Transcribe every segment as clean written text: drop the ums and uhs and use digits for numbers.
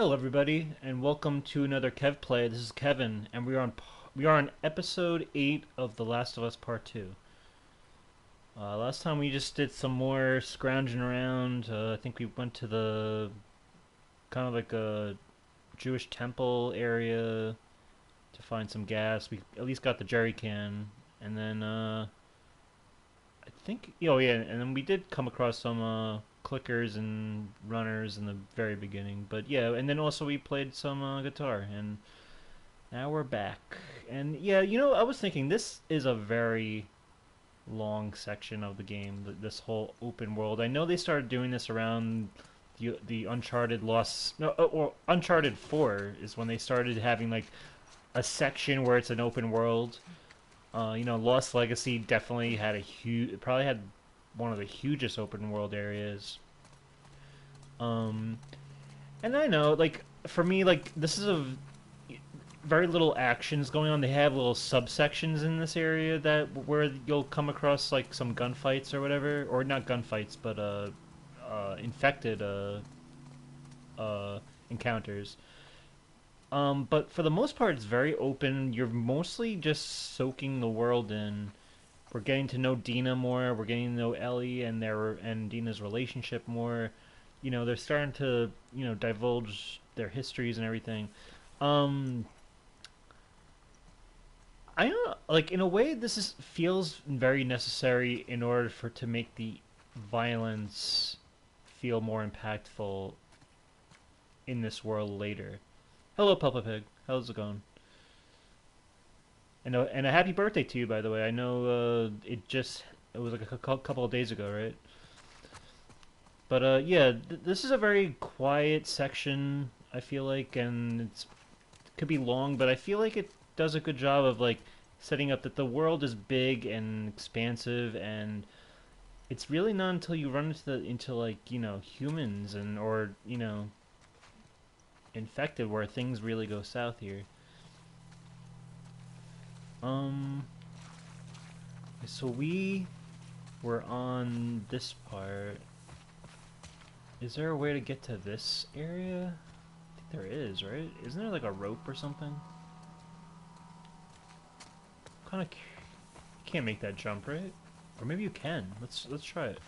Hello, everybody, and welcome to another Kev Play. This is Kevin, and we are on episode 8 of The Last of Us Part 2. Last time we just did some more scrounging around. I think we went to the kind of like a Jewish temple area to find some gas. We at least got the jerry can, and then I think oh yeah, and then we did come across some clickers and runners in the very beginning. But yeah, and then also we played some guitar, and now we're back. And yeah, I was thinking this is a very long section of the game. This whole open world. I know they started doing this around the Uncharted Lost, no, or Uncharted 4 is when they started having like a section where it's an open world. Lost Legacy definitely had a huge, probably had one of the hugest open world areas. Um, and I know, like, for me, like, this is a very little actions going on. They have little subsections in this area that where you'll come across like some gunfights or whatever, or not gunfights, but infected uh encounters. But for the most part, it's very open. You're mostly just soaking the world in. We're getting to know Dina more. We're getting to know Ellie and Dina's relationship more. They're starting to divulge their histories and everything. Um, I don't like in a way this is feels very necessary in order for to make the violence feel more impactful in this world later. Hello, Papa Pig. How's it going? And a happy birthday to you, by the way. I know it was like a couple of days ago, right? But yeah, this is a very quiet section. I feel like, and it could be long, but I feel like it does a good job of like setting up that the world is big and expansive, and it's really not until you run into like humans and or infected where things really go south here. Um, so we were on this part. Is there a way to get to this area? I think there is, right? Isn't there like a rope or something? Kind of can't make that jump, right? Or maybe you can. Let's try it.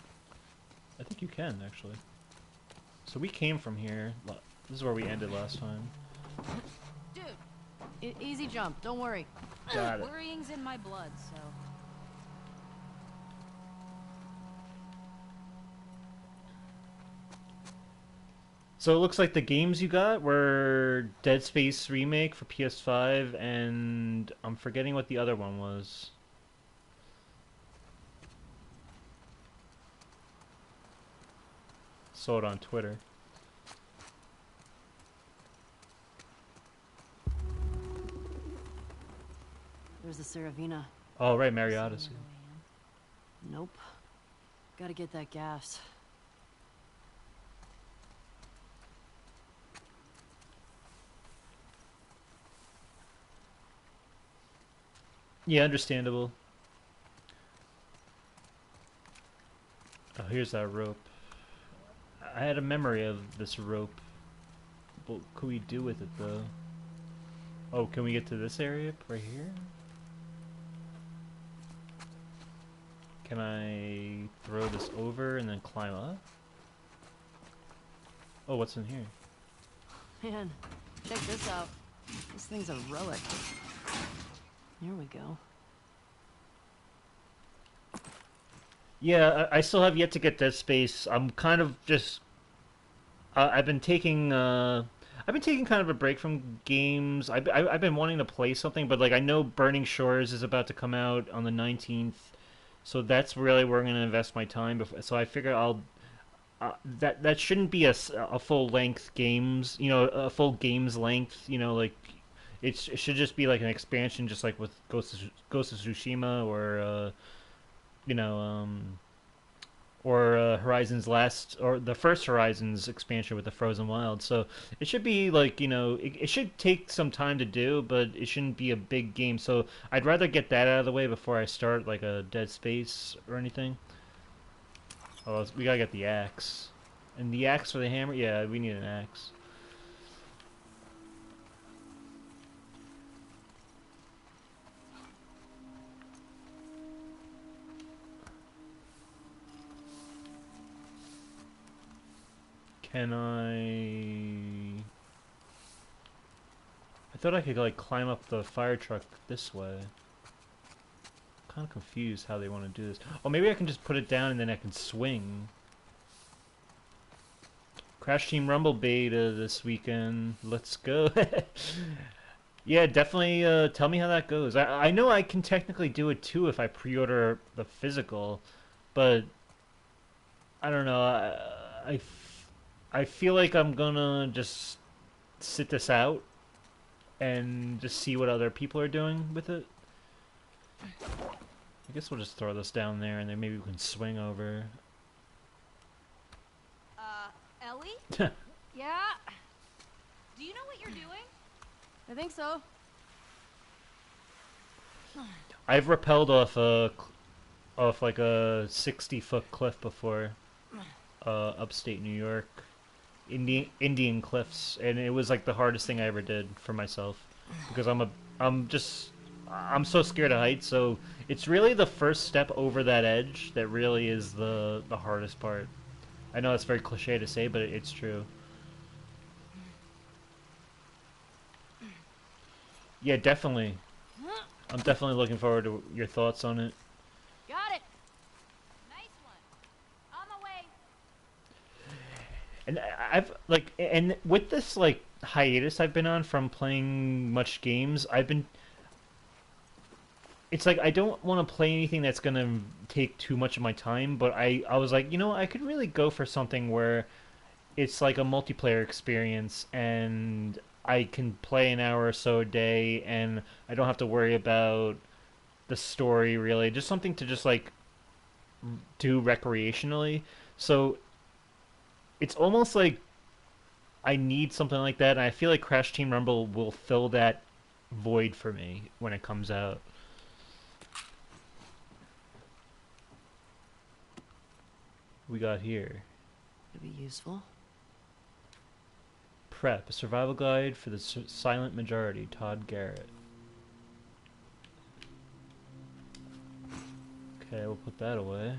I think you can actually. So we came from here. This is where we ended last time. Dude, easy jump. Don't worry. Got it. Worrying's in my blood, so. So it looks like the games you got were Dead Space Remake for PS5, and I'm forgetting what the other one was. Saw it on Twitter. There's the Saravina. Oh, right, Mary Odyssey. Nope. Gotta get that gas. Yeah, understandable. Oh, here's that rope. I had a memory of this rope. What could we do with it, though? Oh, can we get to this area right here? Can I throw this over and then climb up? Oh, what's in here? Man, check this out. This thing's a relic. Here we go. Yeah, I still have yet to get Dead Space. I'm kind of just I've been taking kind of a break from games. I've been wanting to play something, but like I know Burning Shores is about to come out on the 19th, so that's really where I'm going to invest my time. So I figure I'll that shouldn't be a full length games, a full games length. Like it should just be like an expansion, just like with Ghost of Tsushima you know um, Horizon's last or the first Horizon's expansion with the Frozen Wild. So it should be like it should take some time to do, but it shouldn't be a big game. So I'd rather get that out of the way before I start like a Dead Space or anything. Oh, we gotta get the axe, and the axe for the hammer. Yeah, we need an axe. Can I... I thought I could, like, climb up the fire truck this way. Kind of confused how they want to do this. Oh, maybe I can just put it down and then I can swing. Crash Team Rumble beta this weekend. Let's go. Yeah, definitely tell me how that goes. I know I can technically do it too if I pre-order the physical, but I don't know. I feel like I'm gonna just sit this out and just see what other people are doing with it. I guess we'll just throw this down there and then maybe we can swing over. Ellie? Yeah? Do you know what you're doing? I think so. I've rappelled off like a 60-foot cliff before, upstate New York, Indian cliffs, and it was like the hardest thing I ever did for myself because I'm so scared of heights. So it's really the first step over that edge that really is the hardest part. I know it's very cliche to say, but it's true. Yeah, definitely. I'm definitely looking forward to your thoughts on it. Got it. Nice one. On my way. And and with this like hiatus I've been on from playing much games, it's like I don't want to play anything that's gonna take too much of my time, but I was like, you know, I could really go for something where it's like a multiplayer experience and I can play an hour or so a day and I don't have to worry about the story really. Just something to just like do recreationally. So it's almost like I need something like that, and I feel like Crash Team Rumble will fill that void for me when it comes out. We got here. Could be useful. Prep, a survival guide for the silent majority, Todd Garrett. Okay, we'll put that away.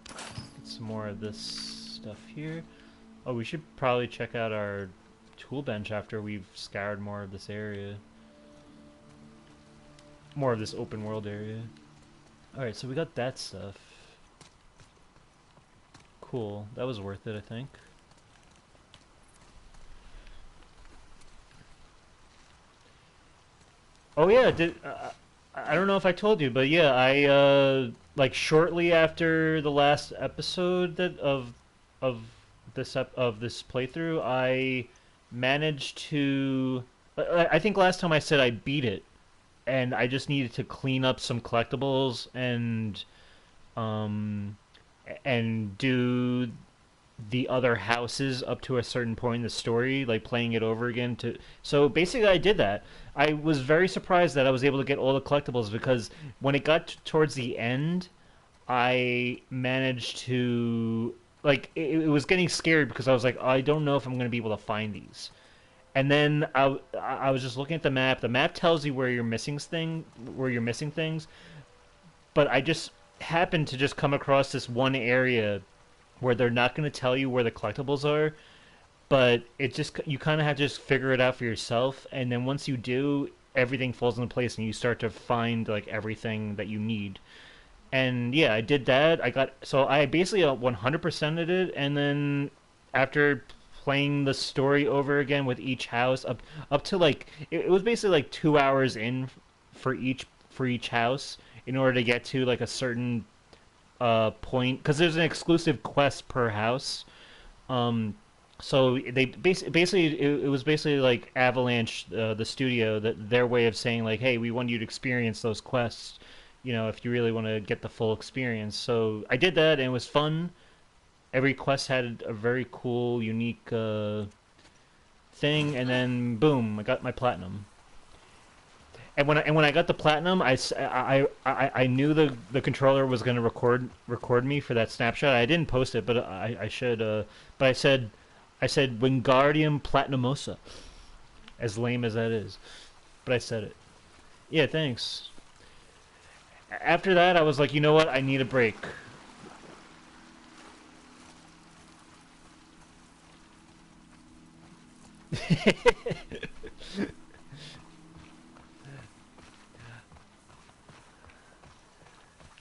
Get some more of this stuff here. Oh, we should probably check out our tool bench after we've scoured more of this area. More of this open world area. Alright, so we got that stuff. Cool. That was worth it, I think. Oh yeah, I don't know if I told you, but yeah, I like shortly after the last episode of of this playthrough, I managed to. I think last time I said I beat it, and I just needed to clean up some collectibles um and do the other houses up to a certain point in the story, like playing it over again to so basically I did that. I was very surprised that I was able to get all the collectibles because when it got towards the end, I managed to like it was getting scary because I was like, I don't know if I'm going to be able to find these. And then I was just looking at the map. The map tells you where you're missing things, but I just happened to just come across this one area where they're not going to tell you where the collectibles are, but it just you kind of have to just figure it out for yourself, and then once you do, everything falls into place and you start to find like everything that you need. And yeah, I did that. I basically 100%ed it, and then after playing the story over again with each house up to like it was basically like 2 hours in for each house in order to get to like a certain point because there's an exclusive quest per house. Um, so they basically it was basically like Avalanche, the studio, that their way of saying like, hey, we want you to experience those quests. You know, if you really want to get the full experience. So I did that, and it was fun. Every quest had a very cool, unique thing, and then boom, I got my platinum. And when I got the platinum, I knew the controller was going to record me for that snapshot. I didn't post it, but I should. But I said Wingardium Platinamosa, as lame as that is, but I said it. Yeah, thanks. After that, I was like, you know what? I need a break.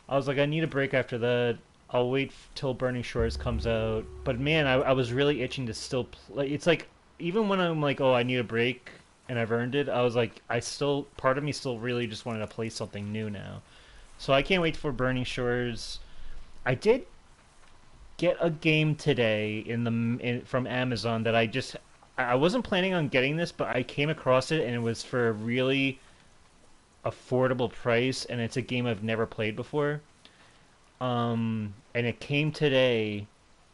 I was like, I need a break after that. I'll wait till Burning Shores comes out. But man, I was really itching to still play. It's like, even when I'm like, oh, I need a break and I've earned it, I was like, part of me still really just wanted to play something new now. So I can't wait for Burning Shores. I did get a game today from Amazon that I wasn't planning on getting this, but I came across it and it was for a really affordable price, and it's a game I've never played before. And it came today,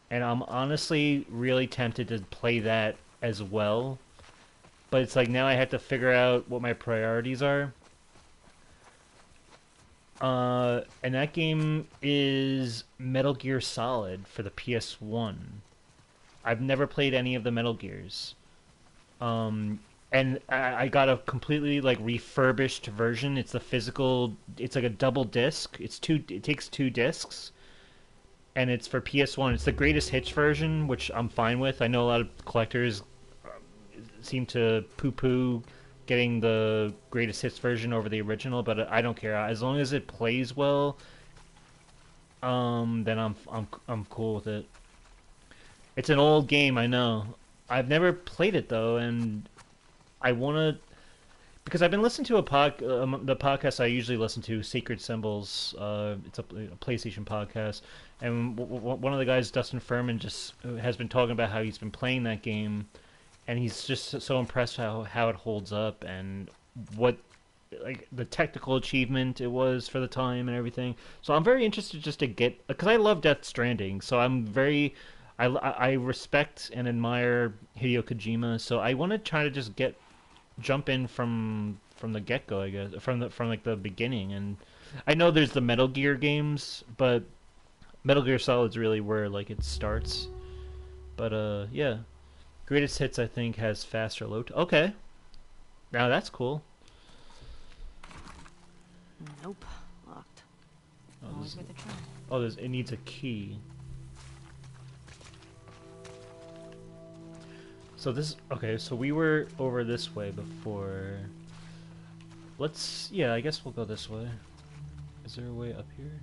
and I'm honestly really tempted to play that as well. But it's like now I have to figure out what my priorities are. And that game is Metal Gear Solid for the PS1. I've never played any of the Metal Gears. Um, and I got a completely like refurbished version. It's the physical. It's like a double disc. It's two. It takes two discs, and it's for PS1. It's the greatest hits version, which I'm fine with. I know a lot of collectors seem to poo-poo getting the greatest hits version over the original, but I don't care. As long as it plays well, then I'm cool with it. It's an old game, I know. I've never played it though, and I want to because I've been listening to the podcast I usually listen to, Sacred Symbols. It's a PlayStation podcast, and one of the guys, Dustin Furman, just has been talking about how he's been playing that game, and he's just so impressed how it holds up and what like the technical achievement it was for the time and everything. So I'm very interested just to get because I love Death Stranding. So I'm very I respect and admire Hideo Kojima. So I want to try to just get jump in from the get go, I guess, from like the beginning. And I know there's the Metal Gear games, but Metal Gear Solid's really where like it starts. But yeah, Greatest Hits I think has faster load. Okay, now that's cool. Nope. Locked. Oh, Always worth a try. it needs a key. So this okay. So we were over this way before. Yeah. I guess we'll go this way. Is there a way up here?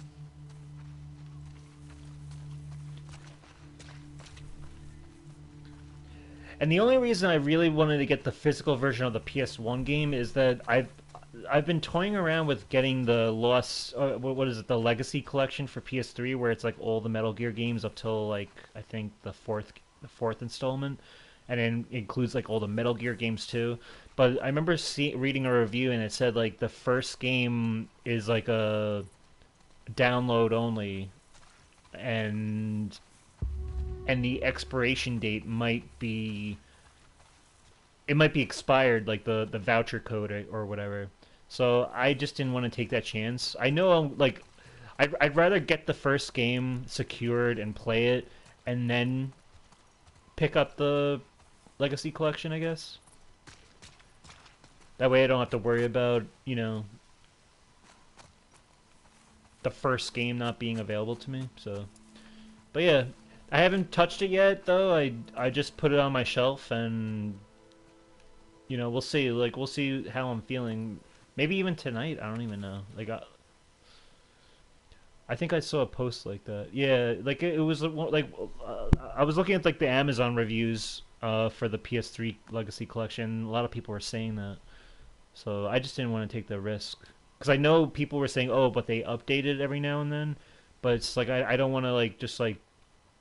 And the only reason I really wanted to get the physical version of the PS1 game is that I've been toying around with getting the Lost what is it, the Legacy Collection for PS3, where it's like all the Metal Gear games up till like I think the fourth installment, and then includes like all the Metal Gear games too. But I remember reading a review and it said like the first game is like a download only, and the expiration date might be expired, like the voucher code or whatever. So I just didn't want to take that chance. I know like I'd rather get the first game secured and play it, and then pick up the Legacy Collection, I guess. That way I don't have to worry about, the first game not being available to me. So, but yeah, I haven't touched it yet though. I just put it on my shelf, and we'll see. Like we'll see how I'm feeling. Maybe even tonight. I don't even know. Like I think I saw a post like that. Yeah, like it was like I was looking at like the Amazon reviews for the PS3 Legacy Collection. A lot of people were saying that, so I just didn't want to take the risk because I know people were saying, "Oh, but they update it every now and then." But it's like I don't want to like just like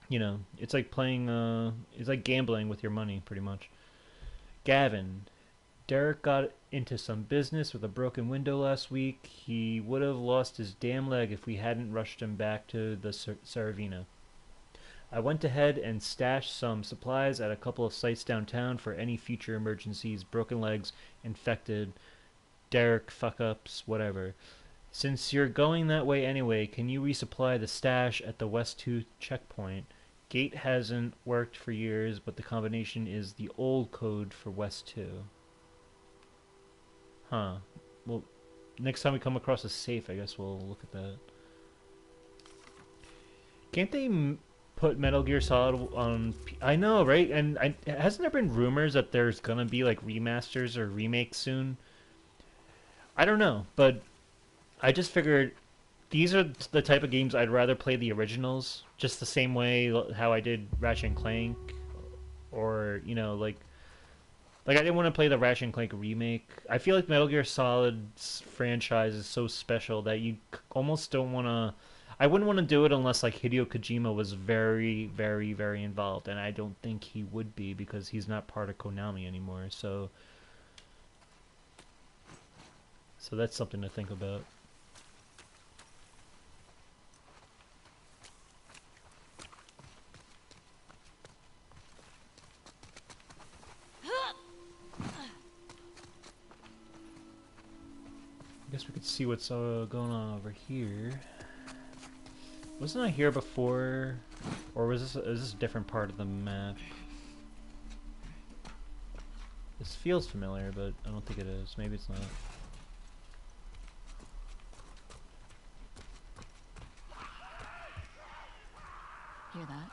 it's like playing it's like gambling with your money pretty much. Gavin, Derek got into some business with a broken window last week. He would have lost his damn leg if we hadn't rushed him back to the Saravina. I went ahead and stashed some supplies at a couple of sites downtown for any future emergencies, broken legs, infected, Derek fuck ups, whatever. Since you're going that way anyway, can you resupply the stash at the West 2 checkpoint? Gate hasn't worked for years, but the combination is the old code for West 2. Huh. Well, next time we come across a safe, I guess we'll look at that. Can't they put Metal Gear Solid on. I know, right? And hasn't there been rumors that there's gonna be like remasters or remakes soon? I don't know, but I just figured these are the type of games I'd rather play the originals, just the same way how I did Ratchet and Clank, or like I didn't want to play the Ratchet and Clank remake. I feel like Metal Gear Solid's franchise is so special that you almost don't want to. I wouldn't want to do it unless like Hideo Kojima was very, very, very involved, and I don't think he would be because he's not part of Konami anymore. So that's something to think about. I guess we could see what's going on over here. Wasn't I here before, or is this a different part of the map? This feels familiar, but I don't think it is. Maybe it's not. Hear that?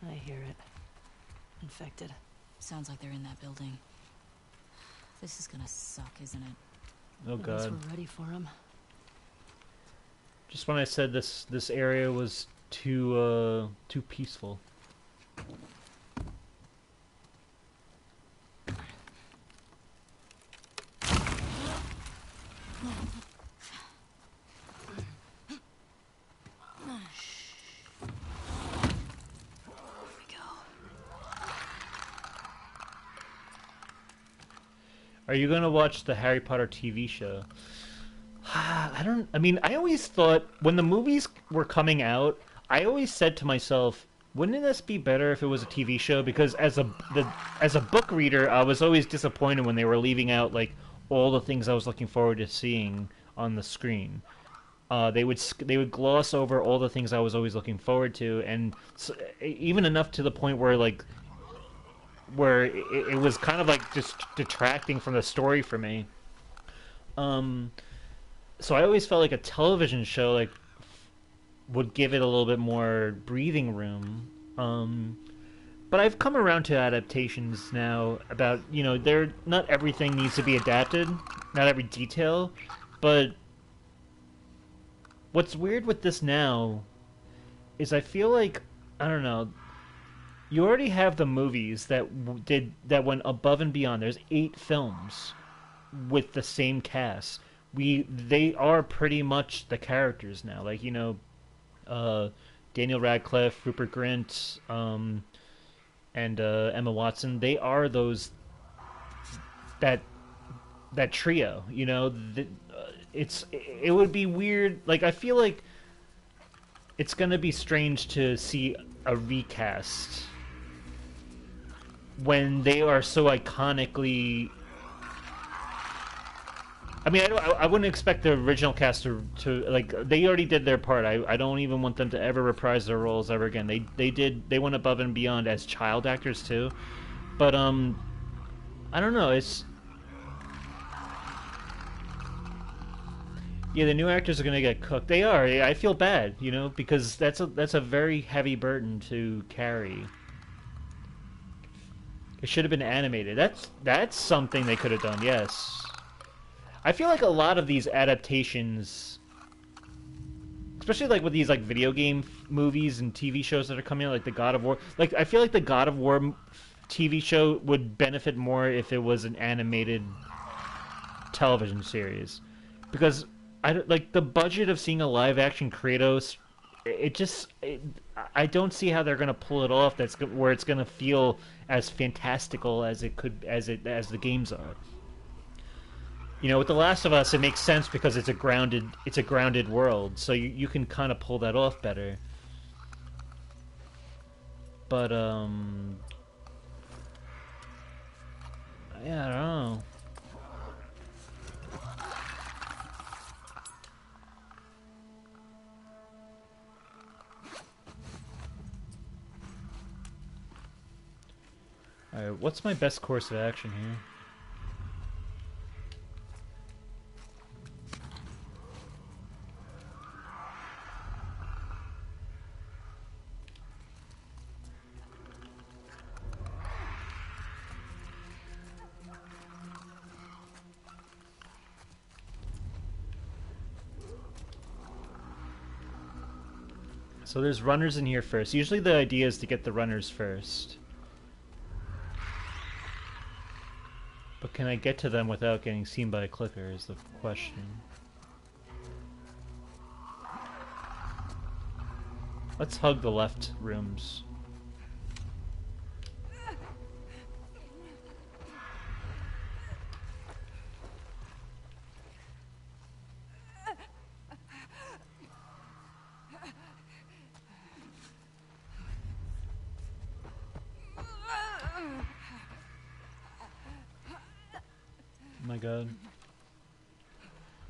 I hear it. Infected. Sounds like they're in that building. This is gonna suck, isn't it? Oh At least god. we're ready for him. Just when I said this area was too peaceful. Are you gonna watch the Harry Potter TV show? I mean, I always thought when the movies were coming out, I always said to myself, wouldn't this be better if it was a TV show? Because as a book reader, I was always disappointed when they were leaving out like all the things I was looking forward to seeing on the screen. They would gloss over all the things I was always looking forward to, and so, even enough to the point where it was kind of like just detracting from the story for me. So I always felt like a television show would give it a little bit more breathing room. But I've come around to adaptations now about, not everything needs to be adapted, not every detail, but what's weird with this now is I feel like, I don't know, you already have the movies that went above and beyond. There's 8 films with the same cast. They are pretty much the characters now. Like, Daniel Radcliffe, Rupert Grint, and Emma Watson. They are that trio. It would be weird. Like, I feel like it's gonna be strange to see a recast when they are so iconically. I mean, I wouldn't expect the original cast to like. They already did their part. I don't even want them to ever reprise their roles ever again. They went above and beyond as child actors too, but I don't know. Yeah, the new actors are gonna get cooked. They are. I feel bad, because that's a very heavy burden to carry. It should have been animated. That's something they could have done. Yes. I feel like a lot of these adaptations, especially like with these like video game movies and TV shows that are coming out, like the God of War. Like I feel like the God of War TV show would benefit more if it was an animated television series, because like the budget of seeing a live action Kratos. I don't see how they're gonna pull it off. Where it's gonna feel as fantastical as the games are. With The Last of Us, it makes sense because it's a grounded world, so you can kind of pull that off better. But yeah, I don't know. All right, what's my best course of action here? So there's runners in here first. Usually the idea is to get the runners first. But can I get to them without getting seen by a clicker is the question. Let's hug the left rooms. Oh my god.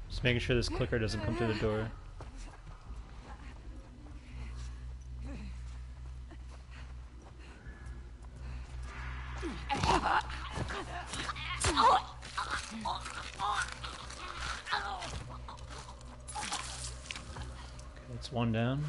Just making sure this clicker doesn't come through the door. That's one down.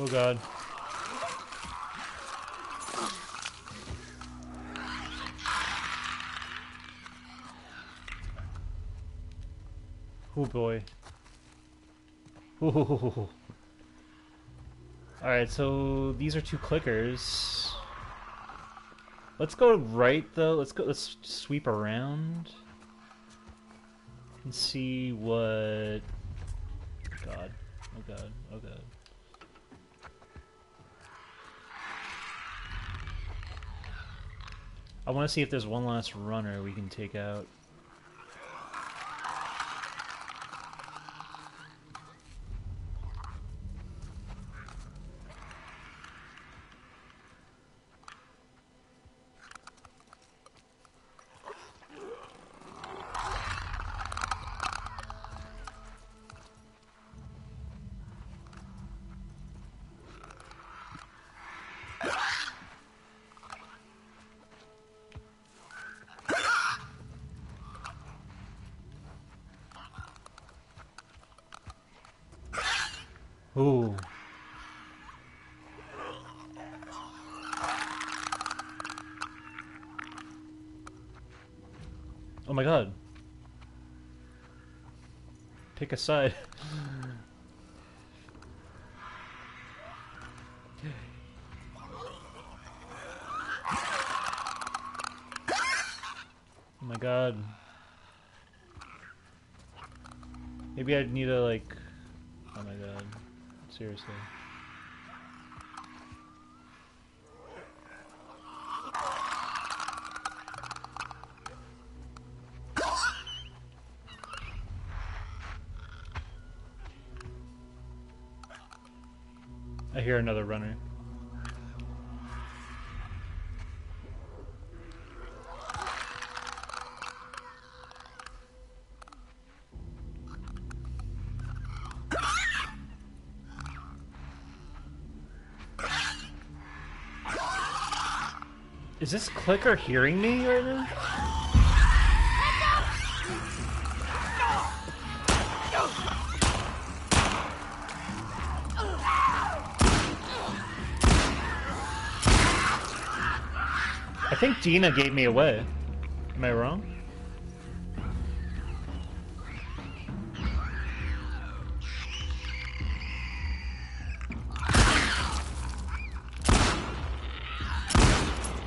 Oh god. Oh boy. Ooh. Alright, so these are two clickers. Let's go right though. Let's sweep around and see what. God. Oh god. Oh god. I want to see if there's one last runner we can take out. Ooh. Oh my god. Pick a side. Oh my god. Maybe I'd need to like... Oh my god. Seriously. I hear another runner. Is this clicker hearing me right now? I think Dina gave me away. Am I wrong?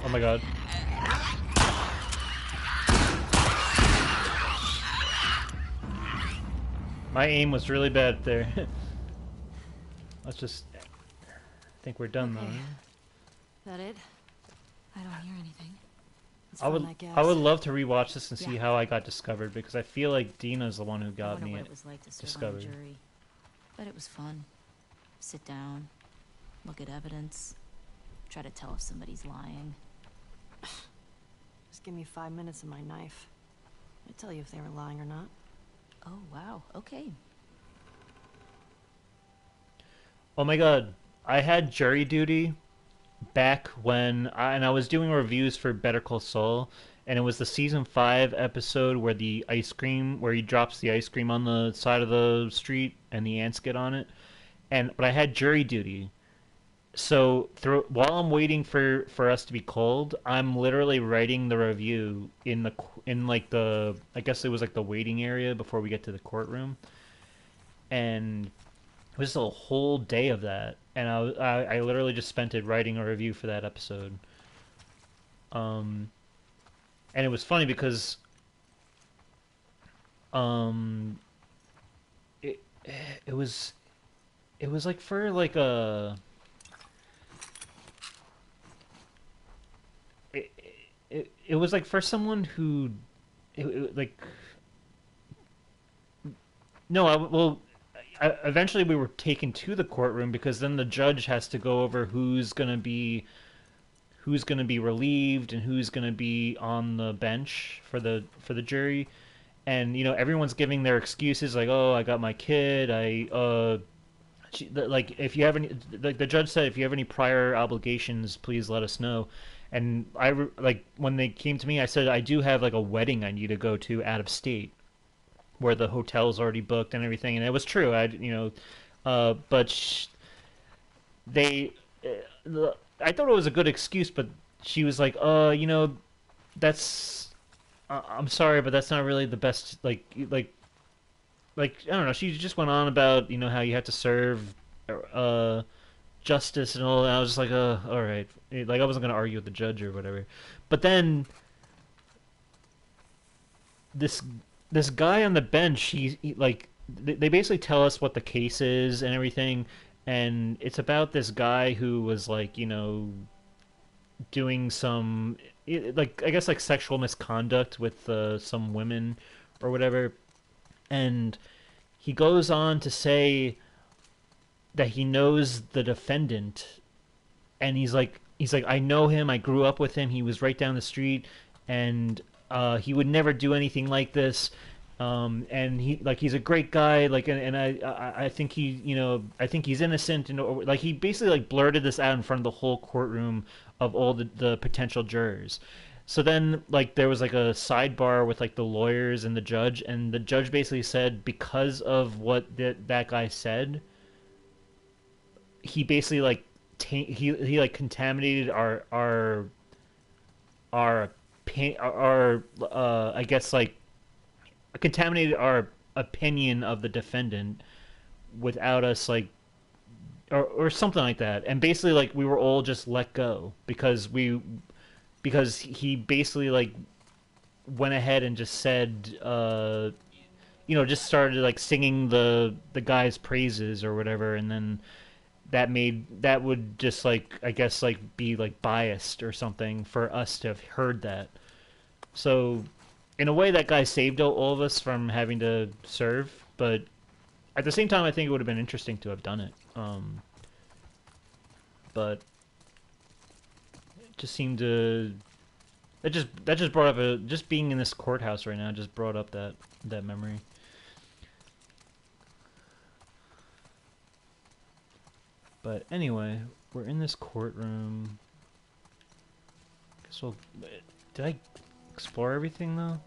Oh my god. My aim was really bad there. Let's just... I think we're done though. Okay. Right? That it? I don't hear anything. Let's I find would that gas. I would love to rewatch this and see Yeah. how I got discovered because I feel like Dina's the one who I got wonder me what it. it was like to serve discovered. on a jury. But it was fun. Sit down, look at evidence, try to tell if somebody's lying. Just give me 5 minutes and my knife. I'd tell you if they were lying or not. Oh, wow. Okay. Oh my god. I had jury duty back when I was doing reviews for Better Call Saul, and it was the season 5 episode where the ice cream, where he drops the ice cream on the side of the street and the ants get on it. And but I had jury duty, so while I'm waiting for us to be called, I'm literally writing the review in like the, I guess it was like the waiting area before we get to the courtroom, and it was a whole day of that, and I literally just spent it writing a review for that episode. Um, and it was funny because um, it it was it was like for like a it, it was like for someone who like no I, well eventually we were taken to the courtroom because then the judge has to go over who's going to be relieved and who's going to be on the bench for the jury. And you know everyone's giving their excuses like, oh, I got my kid, like if you have any, like the judge said, if you have any prior obligations, please let us know. And like when they came to me, I said I do have like a wedding I need to go to out of state where the hotel's already booked and everything. And it was true. But they, I thought it was a good excuse, but she was like, that's, I'm sorry, but that's not really the best. Like I don't know. She just went on about how you have to serve, uh, justice and all. And I was just like, all right. Like I wasn't gonna argue with the judge or whatever. But then this this guy on the bench, like they basically tell us what the case is and everything, and it's about this guy who was like doing some like I guess like sexual misconduct with some women or whatever, and he goes on to say that he knows the defendant, and he's like I know him, I grew up with him, he was right down the street, and he would never do anything like this. And he's a great guy, like, and I think I think he's innocent, and like he basically like blurted this out in front of the whole courtroom of all the potential jurors. So then like there was like a sidebar with like the lawyers and the judge basically said because of what that guy said, he basically like he like contaminated our I guess like contaminated our opinion of the defendant without us like or something like that. And basically like we were all just let go because he basically like went ahead and just said just started like singing the guy's praises or whatever, and then that would just like I guess like be like biased or something for us to have heard that. So in a way that guy saved all of us from having to serve, but at the same time I think it would have been interesting to have done it. But it just seemed to that just brought up just being in this courthouse right now just brought up that memory. But anyway, we're in this courtroom. So, did I explore everything though?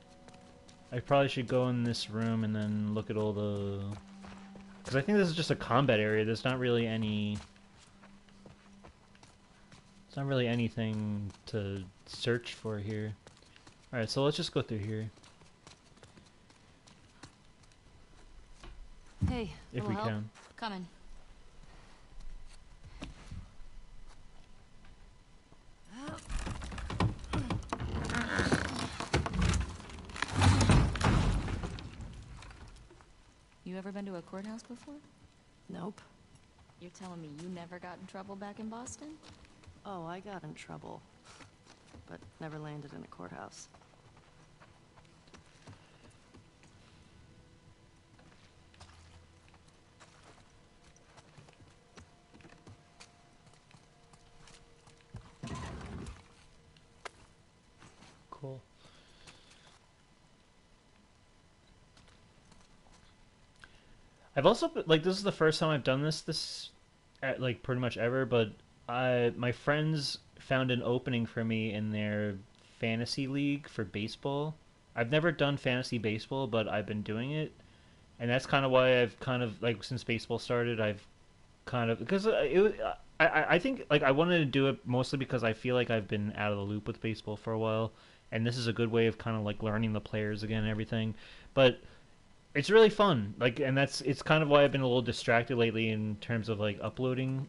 I probably should go in this room and then look at all the... Because I think this is just a combat area. There's not really any... It's not really anything to search for here. Alright, so let's just go through here. Hey, If we help? can. Coming. You ever been to a courthouse before? Nope. You're telling me you never got in trouble back in Boston? Oh, I got in trouble, but never landed in a courthouse. Cool. I've also like this is the first time I've done this like pretty much ever, but my friends found an opening for me in their fantasy league for baseball. I've never done fantasy baseball, but I've been doing it, and that's kind of why I've kind of like since baseball started, I've kind of because I think like I wanted to do it mostly because I feel like I've been out of the loop with baseball for a while, and this is a good way of kind of like learning the players again and everything. But it's really fun, like, and that's it's kind of why I've been a little distracted lately in terms of like uploading.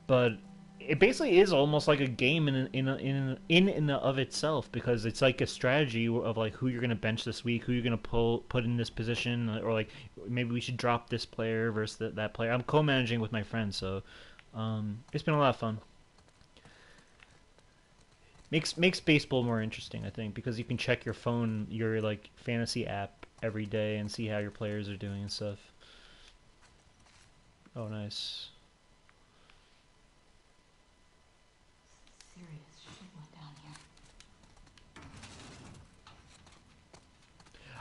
But it basically is almost like a game in and of itself because it's like a strategy of like who you're gonna bench this week, who you're gonna put in this position, or like maybe we should drop this player versus that player. I'm co-managing with my friends, so it's been a lot of fun. Makes baseball more interesting, I think, because you can check your phone, your like fantasy app every day and see how your players are doing and stuff. Oh, nice. Serious shit went down here.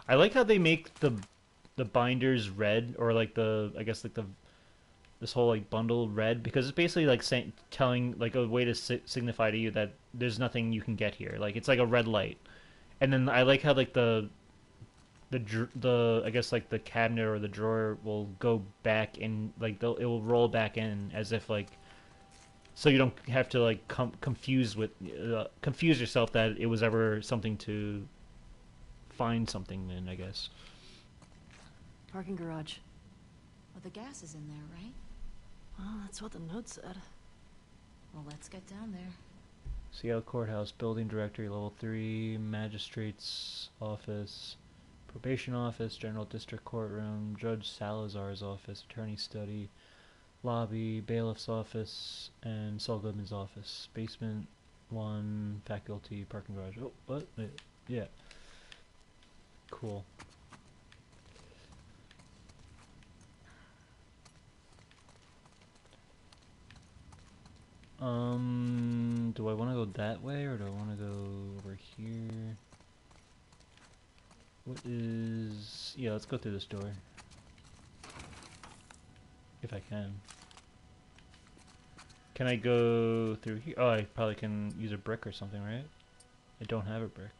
I like how they make the binders red, or like the I guess like the this whole like bundle red, because it's basically like saying telling like a way to signify to you that there's nothing you can get here. Like it's like a red light. And then I like how like the I guess like the cabinet or the drawer will go back in, like it will roll back in as if like so you don't have to like confuse yourself that it was ever something to find something in, I guess. Parking garage. Well, the gas is in there, right? Well, that's what the note said. Well, let's get down there. Seattle Courthouse, Building Directory, Level 3, Magistrate's Office, Probation Office, General District Courtroom, Judge Salazar's Office, Attorney Study, Lobby, Bailiff's Office, and Saul Goodman's Office. Basement 1, Faculty, Parking Garage. Oh, what? Yeah. Cool. Do I want to go that way or do I want to go over here? What is... Yeah, let's go through this door. If I can. Can I go through here? Oh, I probably can use a brick or something, right? I don't have a brick.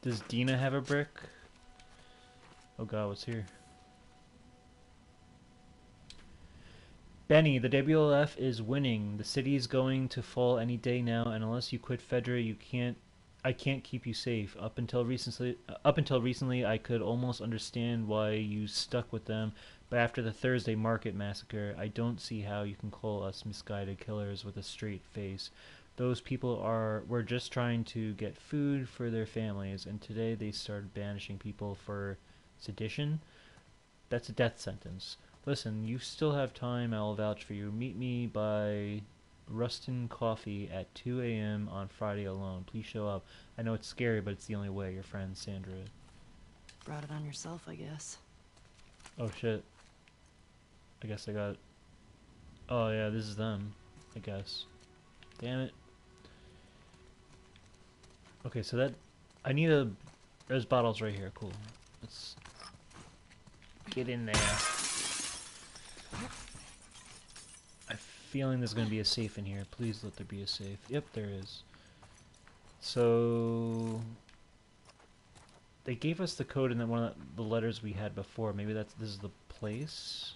Does Dina have a brick? Oh god, what's here? Benny, the WLF is winning. The city is going to fall any day now, and unless you quit Fedra, you can't. I can't keep you safe. Up until recently, I could almost understand why you stuck with them, but after the Thursday Market massacre, I don't see how you can call us misguided killers with a straight face. Those people were just trying to get food for their families, and today they started banishing people for sedition. That's a death sentence. Listen, you still have time. I'll vouch for you. Meet me by Ruston Coffee at 2 a.m. on Friday alone. Please show up. I know it's scary, but it's the only way. Your friend, Sandra. Brought it on yourself, I guess. Oh, shit. I guess I got... Oh, yeah, this is them. I guess. Damn it. Okay, so that... I need a... There's bottles right here. Cool. Let's... Get in there. I'm feeling there's going to be a safe in here. Please let there be a safe. Yep, there is. So... They gave us the code in one of the letters we had before. Maybe this is the place?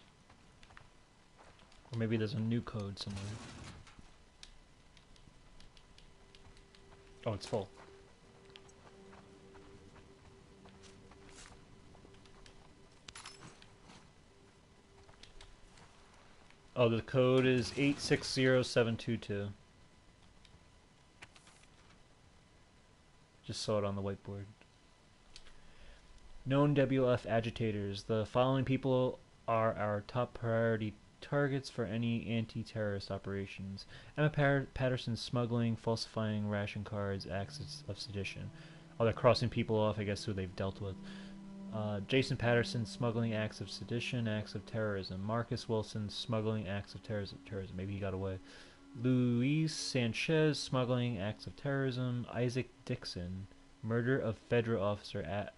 Or maybe there's a new code somewhere. Oh, it's full. Oh, the code is 860722. Just saw it on the whiteboard. Known WF agitators. The following people are our top priority targets for any anti-terrorist operations. Emma Patterson smuggling, falsifying ration cards, acts of sedition. Oh, they're crossing people off, I guess, who they've dealt with. Jason Patterson, smuggling, acts of sedition, acts of terrorism. Marcus Wilson, smuggling, acts of terrorism. Maybe he got away. Luis Sanchez, smuggling, acts of terrorism. Isaac Dixon, murder of federal officer,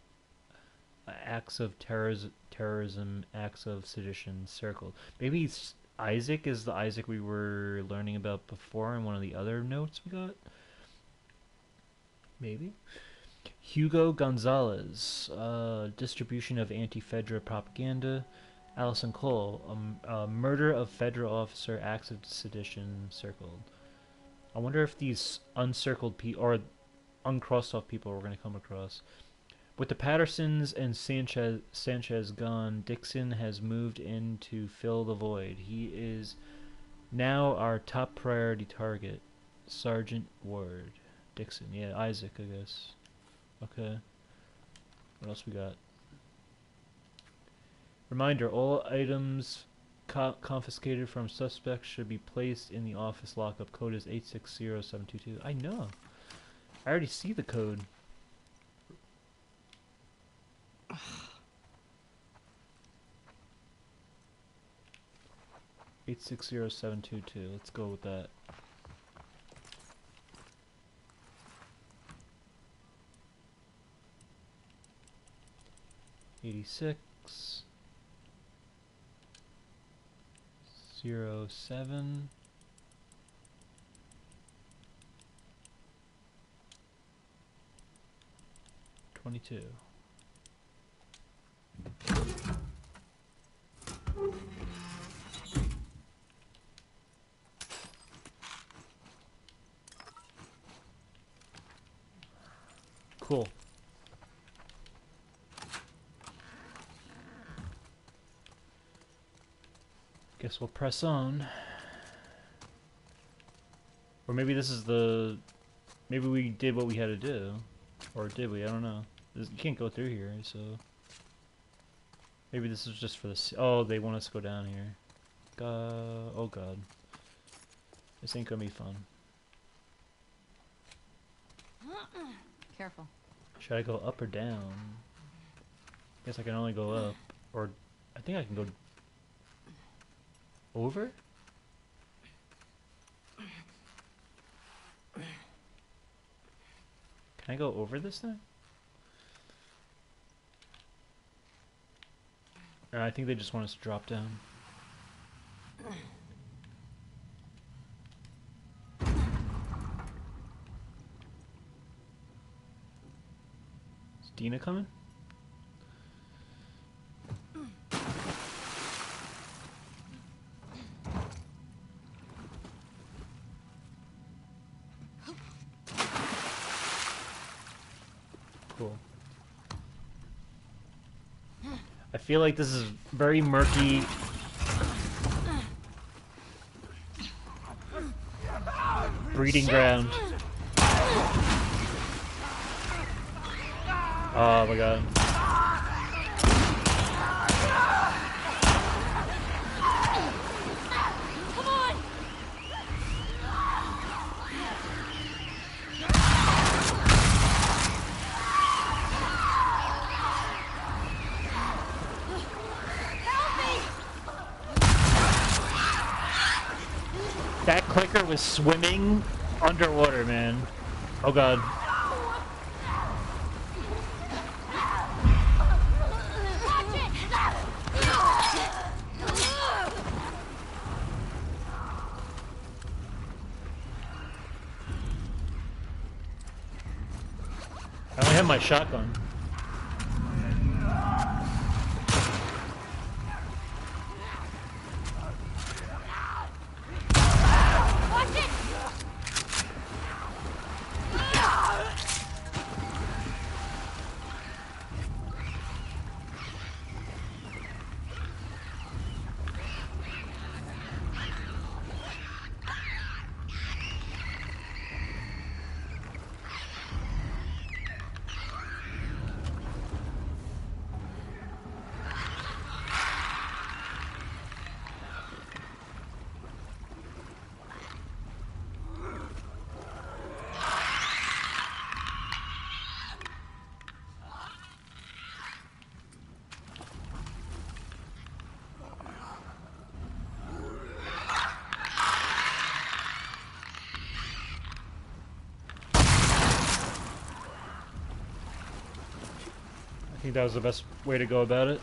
acts of terrorism, acts of sedition, circled. Maybe he's Isaac is the Isaac we were learning about before in one of the other notes we got. Maybe. Hugo Gonzalez, distribution of anti-Fedra propaganda. Allison Cole, murder of federal officer, acts of sedition circled. I wonder if these uncircled people or uncrossed off people we're going to come across. With the Pattersons and Sanchez gone, Dixon has moved in to fill the void. He is now our top priority target. Sergeant Ward. Dixon. Yeah, Isaac, I guess. Okay. What else we got? Reminder, all items confiscated from suspects should be placed in the office lockup. Code is 860722. I know. I already see the code. 860722. Let's go with that. '86 07 22. Cool. Guess we'll press on. Or maybe this is the... Maybe we did what we had to do. Or did we? I don't know. You can't go through here, so... Maybe this is just for the... Oh, they want us to go down here. Oh god. This ain't gonna be fun. Careful. Should I go up or down? Guess I can only go up. Or... I think I can go... Over? Can I go over this thing? Or I think they just want us to drop down. Is Dina coming? Cool. I feel like this is very murky. Breeding ground. Oh my god. That clicker was swimming underwater, man. Oh god. I only have my shotgun. I think that was the best way to go about it.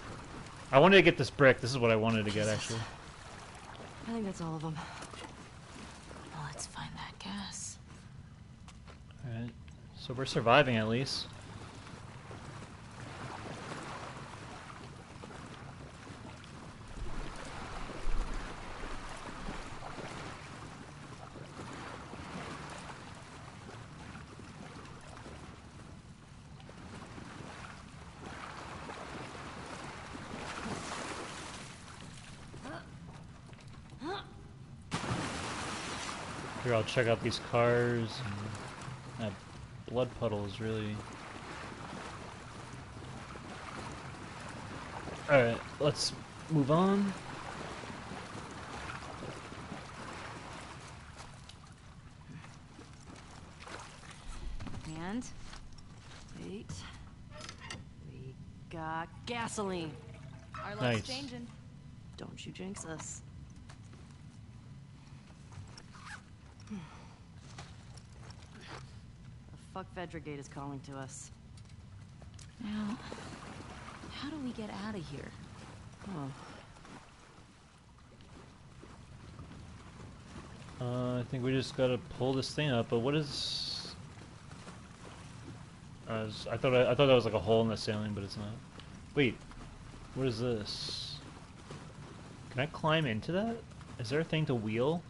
I wanted to get this brick. This is what I wanted to get, actually. I think that's all of them. Well, let's find that gas. Alright. So we're surviving at least. Here, I'll check out these cars. And that blood puddle is really... Alright, let's move on. And wait, we got gasoline. Our luck's Nice. changing. Don't you jinx us. The fuck Vedragate is calling to us. Now, how do we get out of here? Oh, I think we just gotta pull this thing up, but what is... I thought that was like a hole in the ceiling, but it's not. Wait, what is this? Can I climb into that? Is there a thing to wheel?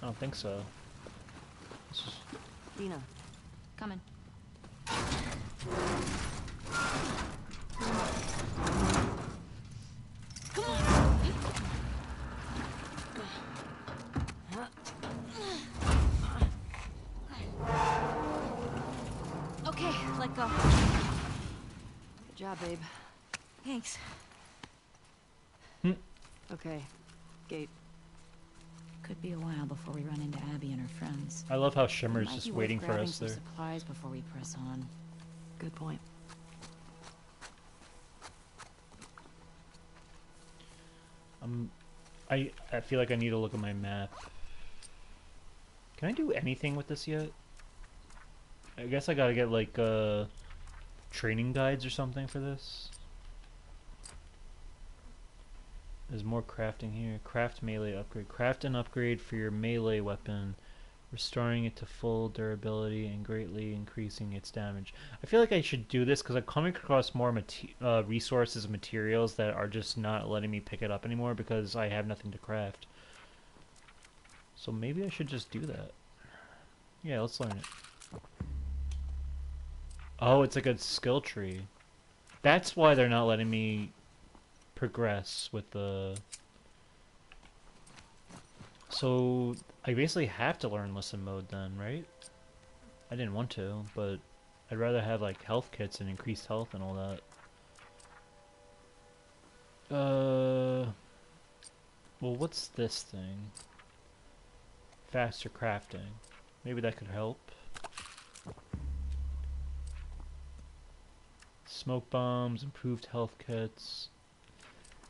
I don't think so. It's just... Dina. Coming. Okay, let go. Good job, babe. Thanks. Okay, gate. Could be a while before we run into Abby and her friends. I love how Shimmer's Might just be worth waiting for grabbing us some there. supplies before we press on. Good point. I feel like I need to look at my map. Can I do anything with this yet? I guess I gotta get like training guides or something for this. There's more crafting here. Craft melee upgrade. Craft an upgrade for your melee weapon, restoring it to full durability and greatly increasing its damage. I feel like I should do this because I'm coming across more resources and materials that are just not letting me pick it up anymore because I have nothing to craft. So maybe I should just do that. Yeah, let's learn it. Oh, it's like a skill tree. That's why they're not letting me progress with the... So, I basically have to learn listen mode then, right? I didn't want to, but I'd rather have like health kits and increased health and all that. Well, what's this thing? Faster crafting. Maybe that could help. Smoke bombs, improved health kits.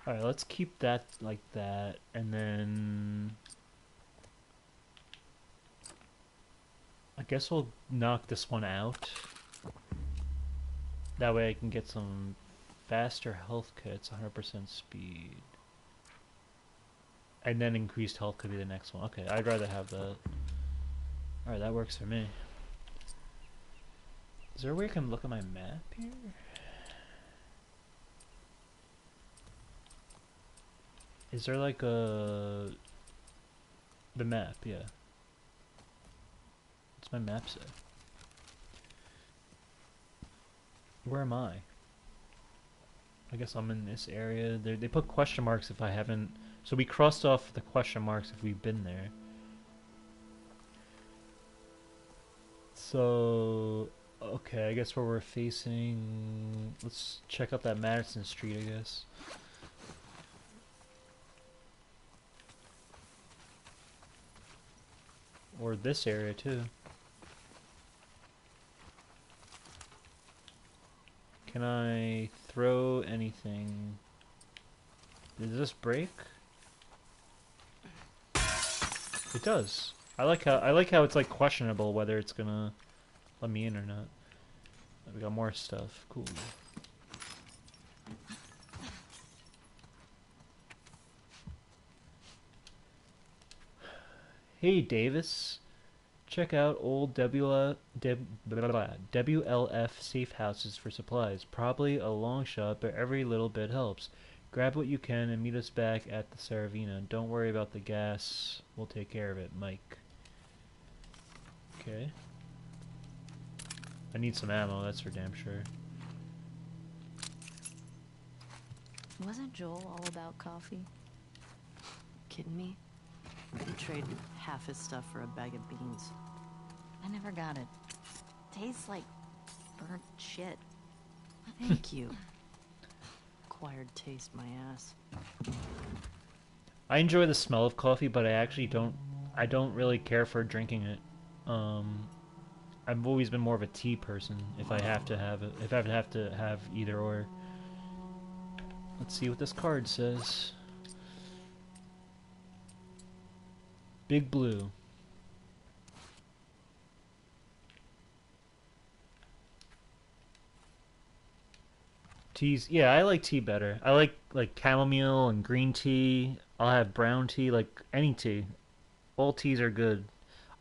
Alright, let's keep that like that, and then... I guess we'll knock this one out. That way I can get some faster health kits, 100% speed. And then increased health could be the next one. Okay, I'd rather have that. Alright, that works for me. Is there a way I can look at my map here? Is there like a... The map, yeah. What's my map say? Where am I? I guess I'm in this area. They put question marks if I haven't... So we crossed off the question marks if we've been there. So... Okay, I guess where we're facing... Let's check out that Madison Street, I guess. Or this area, too. Can I throw anything? Does this break? It does. I like how it's like questionable whether it's gonna let me in or not. We got more stuff. Cool. Hey Davis, check out old WLF safe houses for supplies. Probably a long shot, but every little bit helps. Grab what you can and meet us back at the Saravina. Don't worry about the gas. We'll take care of it, Mike. Okay. I need some ammo, that's for damn sure. Wasn't Joel all about coffee? Kidding me? He'd trade half his stuff for a bag of beans. I never got it. Tastes like burnt shit. Thank you. Acquired taste, my ass. I enjoy the smell of coffee, but I don't really care for drinking it. I've always been more of a tea person if I have to have it, if I have to have either or. Let's see what this card says. Big Blue. Teas, yeah, I like tea better. I like chamomile and green tea. I'll have brown tea, like any tea. All teas are good.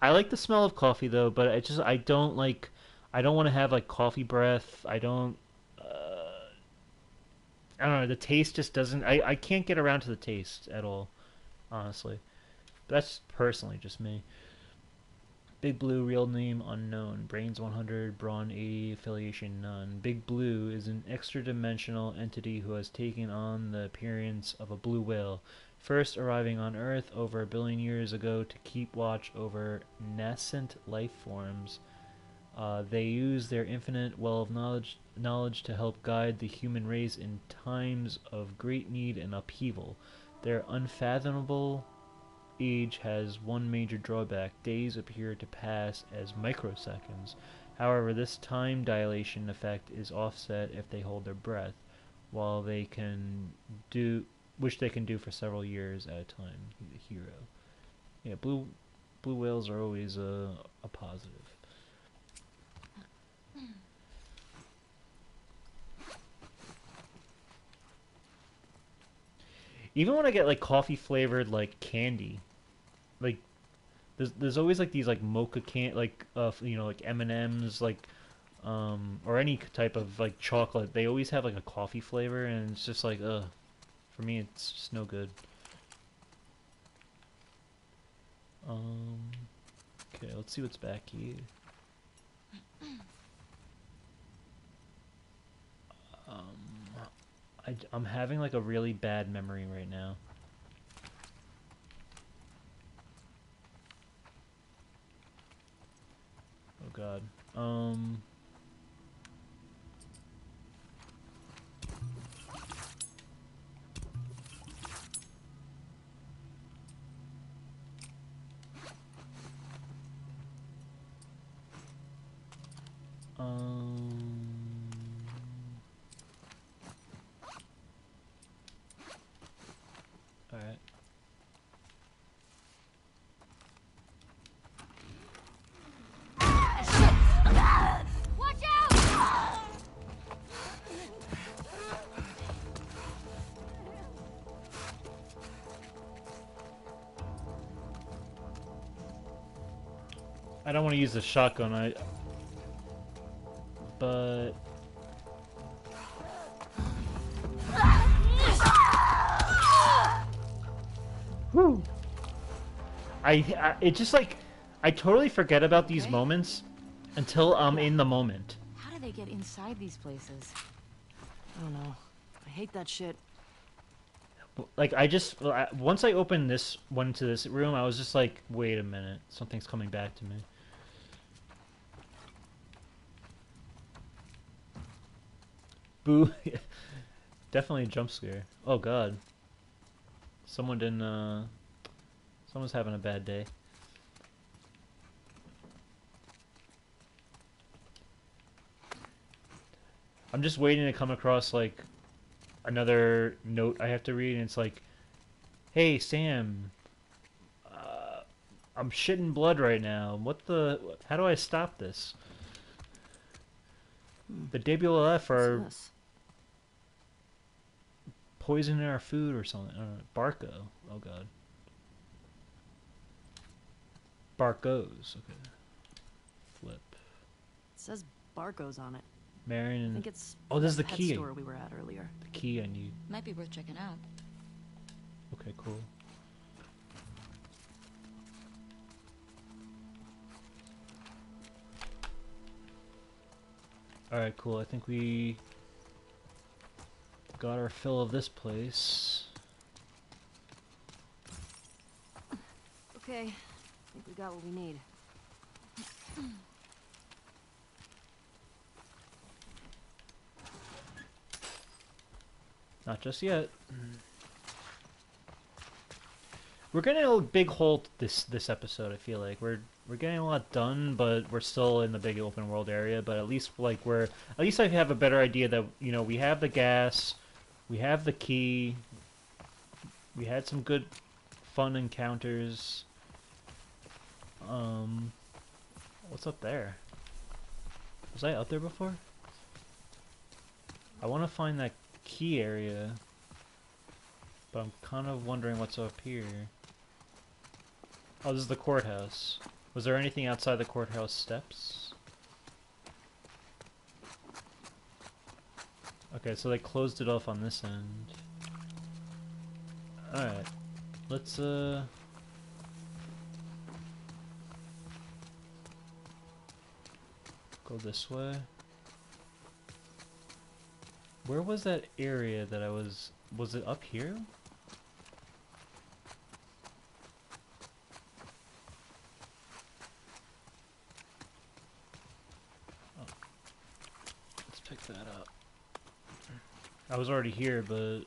I like the smell of coffee though, but I don't want to have like coffee breath. I don't know, the taste just doesn't I can't get around to the taste at all, honestly. But that's personally just me. Big Blue, real name unknown. Brains 100, Brawn 80, affiliation none. Big Blue is an extra-dimensional entity who has taken on the appearance of a blue whale, first arriving on Earth over 1 billion years ago to keep watch over nascent life forms. They use their infinite well of knowledge to help guide the human race in times of great need and upheaval. Their unfathomable age has one major drawback. Days appear to pass as microseconds. However, this time dilation effect is offset if they hold their breath, while they can do which they can do for several years at a time. He's a hero. Yeah, blue whales are always a positive. Even when I get like coffee flavored like candy, like there's always like these like mocha like like M&Ms or any type of like chocolate. They always have like a coffee flavor, and it's just like for me it's just no good. Um, okay, let's see what's back here. I'm having like a really bad memory right now. Oh god. All right. Watch out! I don't want to use the shotgun. But whew. It just like I totally forget about these moments until I'm in the moment. How do they get inside these places? I don't know. I hate that shit. Like once I opened this one to this room, I was just like, wait a minute, something's coming back to me. Boo. Definitely a jump scare. Oh god. Someone's having a bad day. I'm just waiting to come across like another note I have to read, and it's like, hey Sam, I'm shitting blood right now. How do I stop this? The WLF are poisoning our food or something. I don't know. Barco. Oh god. Barcos. Okay. Flip. It says Barco's on it. Marion I and... think it's Oh, this is the pet key. store we were at earlier. The key I need. Might be worth checking out. Okay, cool. Alright, cool. I think we got our fill of this place. Okay, I think we got what we need. Not just yet. We're getting a big hole this episode. I feel like we're getting a lot done, but we're still in the big open world area. But at least like at least I have a better idea that we have the gas, we have the key, we had some good fun encounters. What's up there? Was I out there before? I want to find that key area, but I'm kind of wondering what's up here. Oh, this is the courthouse. Was there anything outside the courthouse steps? Okay, so they closed it off on this end. Alright. Let's, go this way. Where was that area that I was... Was it up here? Oh. Let's pick that up. I was already here, but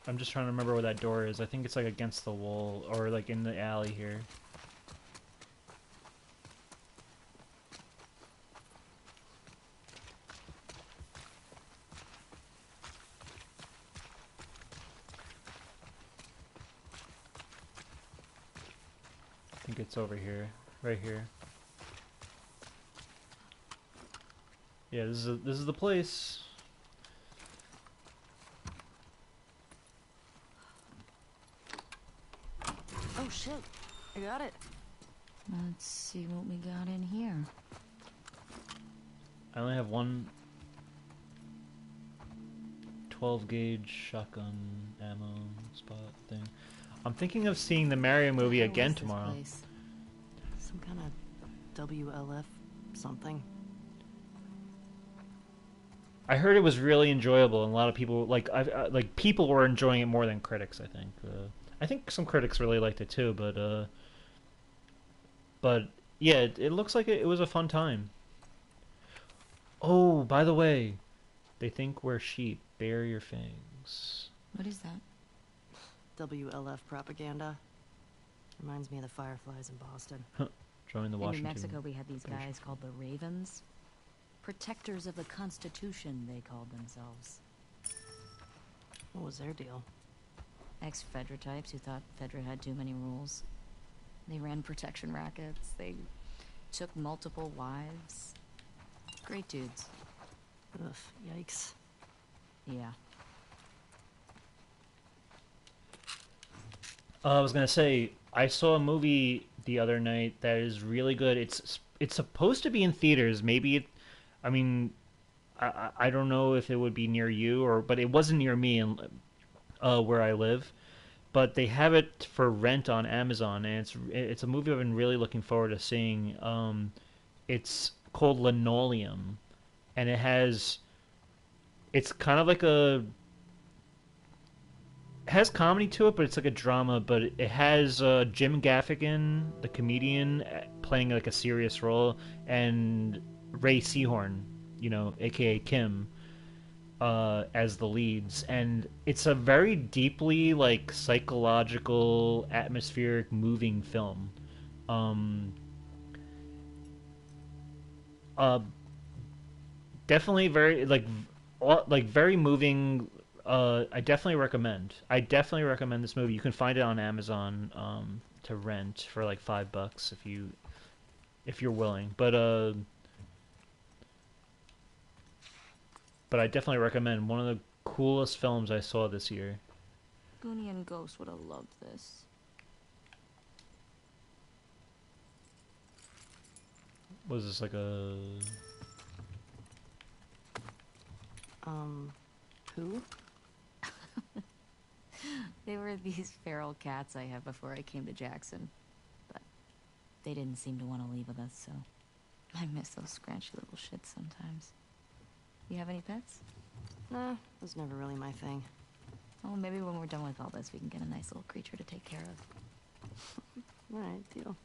I'm just trying to remember where that door is. I think it's like against the wall, or like in the alley here. I think it's over here, right here. Yeah, this is the place. Oh shit, I got it. Let's see what we got in here. I only have one 12 gauge shotgun ammo spot thing. I'm thinking of seeing the Mario movie What the hell again is this tomorrow. place? Some kind of WLF something. I heard it was really enjoyable, and a lot of people like people were enjoying it more than critics. I think some critics really liked it too, but yeah, it looks like it was a fun time. Oh, by the way, they think we're sheep. Bare your fangs. What is that? WLF propaganda. Reminds me of the Fireflies in Boston. Join the In New Washington. Mexico, we had these guys called the Ravens. Protectors of the Constitution, they called themselves. What was their deal? Ex-Fedra types who thought Fedra had too many rules. They ran protection rackets. They took multiple wives. Great dudes. Ugh, yikes. Yeah. I was gonna say I saw a movie the other night that is really good. It's supposed to be in theaters. Maybe it. I mean, I don't know if it would be near you but it wasn't near me and where I live. But they have it for rent on Amazon, and it's a movie I've been really looking forward to seeing. It's called Linoleum, and it's kind of like it has comedy to it, but it's like a drama. But it has Jim Gaffigan, the comedian, playing like a serious role, and Ray Seahorn, aka Kim, as the leads. And it's a very deeply like psychological, atmospheric, moving film. Definitely very very moving. I definitely recommend this movie. You can find it on Amazon to rent for like $5 if you're willing. But I definitely recommend. One of the coolest films I saw this year. Goonie and Ghost would have loved this. Was this like a... Who? They were these feral cats I had before I came to Jackson. But they didn't seem to want to leave with us, so I miss those scratchy little shits sometimes. You have any pets? Nah, was never really my thing. Oh, maybe when we're done with all this, we can get a nice little creature to take care of. Alright, deal.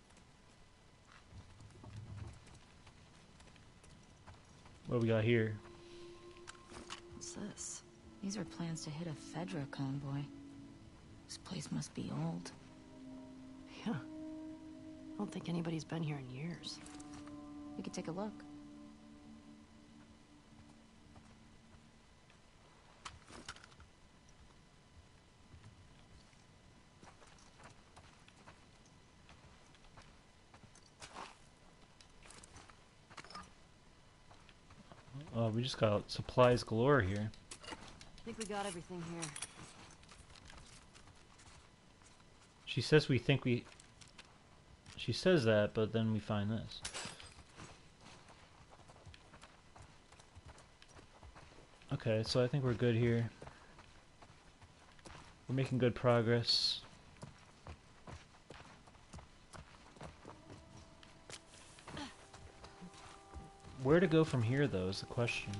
What do we got here? What's this? These are plans to hit a Fedra convoy. This place must be old. Yeah. I don't think anybody's been here in years. We could take a look. Oh, we just got supplies galore here. I think we got everything here. She says we think we... She says that, but then we find this. Okay, so I think we're good here. We're making good progress. Where to go from here, though, is the question.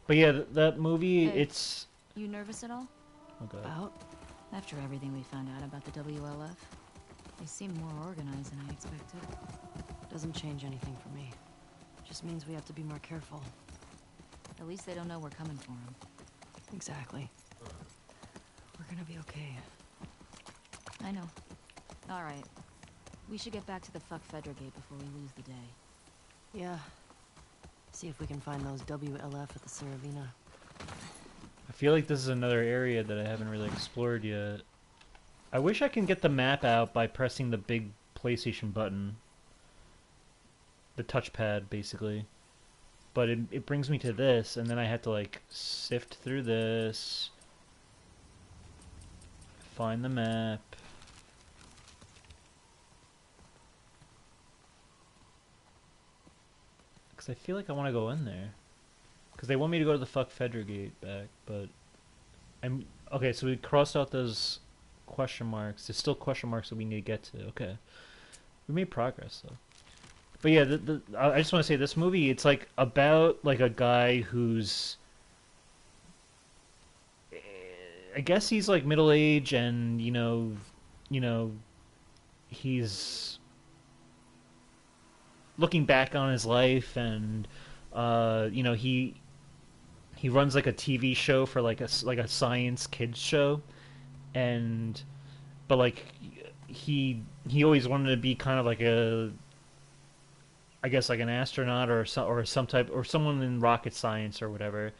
But yeah, that movie, Hey. it's... You nervous at all? Oh god. About? After everything we found out about the WLF, they seem more organized than I expected. Doesn't change anything for me. Just means we have to be more careful. At least they don't know we're coming for them. Exactly. We're gonna be okay. I know. All right. We should get back to the fuck Fedra gate before we lose the day. Yeah. See if we can find those WLF at the Saravina. I feel like this is another area that I haven't really explored yet. I wish I can get the map out by pressing the big PlayStation button. The touchpad, basically. But it brings me to this, and then I have to, like, sift through this. Find the map. Because I feel like I want to go in there. Because they want me to go to the fuck Fedra gate back, but... Okay, so we crossed out those question marks. There's still question marks that we need to get to. Okay. We made progress, though. But yeah, I just want to say, this movie, it's like about like a guy who's... I guess he's like middle-aged and, you know, he's looking back on his life and, you know, he runs like a TV show for like a science kids show, but like he always wanted to be kind of like I guess like an astronaut or some type or someone in rocket science or whatever.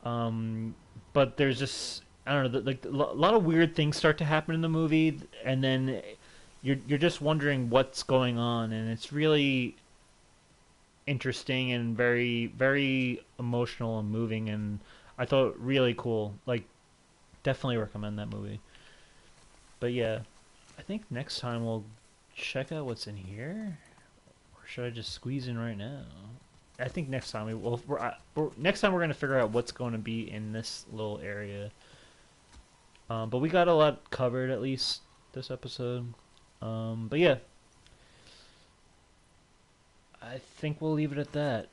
But there's just, I don't know, like a lot of weird things start to happen in the movie, and then you're just wondering what's going on, and it's really interesting and very, very emotional and moving, and I thought really cool. Like, definitely recommend that movie. But yeah, I think next time we'll check out what's in here, or should I just squeeze in right now? I think next time next time we're gonna figure out what's going to be in this little area. But we got a lot covered, at least this episode. But yeah, I think we'll leave it at that.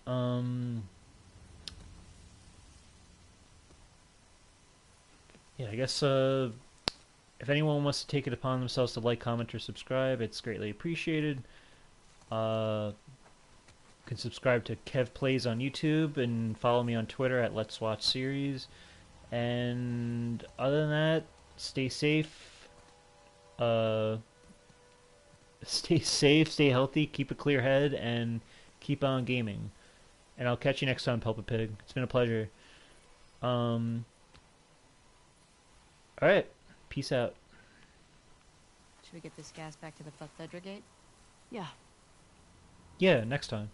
Yeah, I guess if anyone wants to take it upon themselves to like, comment, or subscribe, it's greatly appreciated. You can subscribe to Kev Plays on YouTube and follow me on Twitter at Let's Watch Series. And other than that, stay safe. Stay safe, stay healthy, keep a clear head, and keep on gaming. And I'll catch you next time, Pulpit Pig. It's been a pleasure. Alright. Peace out. Should we get this gas back to the fuck Fedra gate? Yeah. Yeah, next time.